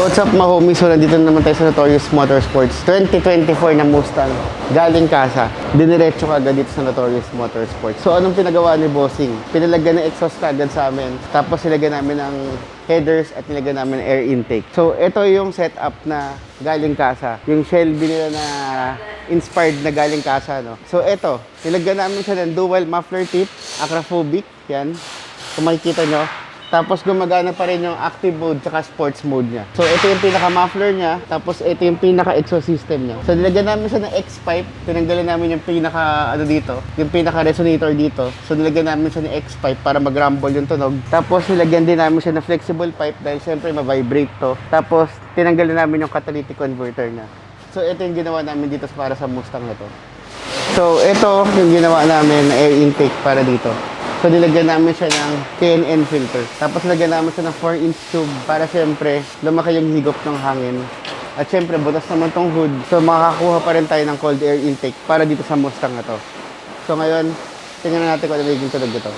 So what's up mga homies? So nandito na naman tayo sa Notorious Motorsports 2024 na Mustang galing Casa. Diniretso ka agad dito sa Notorious Motorsports. So anong pinagawa ni Bossing? Pinalagyan ng exhaust kagad sa amin. Tapos nilagyan namin ng headers at nilagyan namin air intake. So ito yung setup na galing Casa. Yung Shelby nila na inspired na galing Casa, no? So ito, nilagyan namin siya ng dual muffler tip, acrophobic, yan. Kung makikita nyo. Tapos gumagana pa rin yung active mode tsaka sports mode niya. So ito yung pinaka-muffler niya, tapos ito yung pinaka-exhaust system niya. So nilagyan namin siya ng X-pipe, tinanggalan namin yung yung pinaka-resonator dito. So nilagyan namin siya ng X-pipe para mag-rumble yung tunog. Tapos nilagyan din namin siya ng flexible pipe dahil syempre ma-vibrate to. Tapos tinanggalan namin yung catalytic converter niya. So ito yung ginawa namin dito para sa Mustang na to. So ito yung ginawa namin na air intake para dito. So, nilagyan namin siya ng K&N filter. Tapos, nilagyan namin siya ng 4-inch tube para syempre, lumaki yung higop ng hangin. At syempre, butas naman tong hood. So, makakakuha pa rin tayo ng cold air intake para dito sa Mustang na to. So, ngayon, tingnan natin kung ano magiging tunog nito.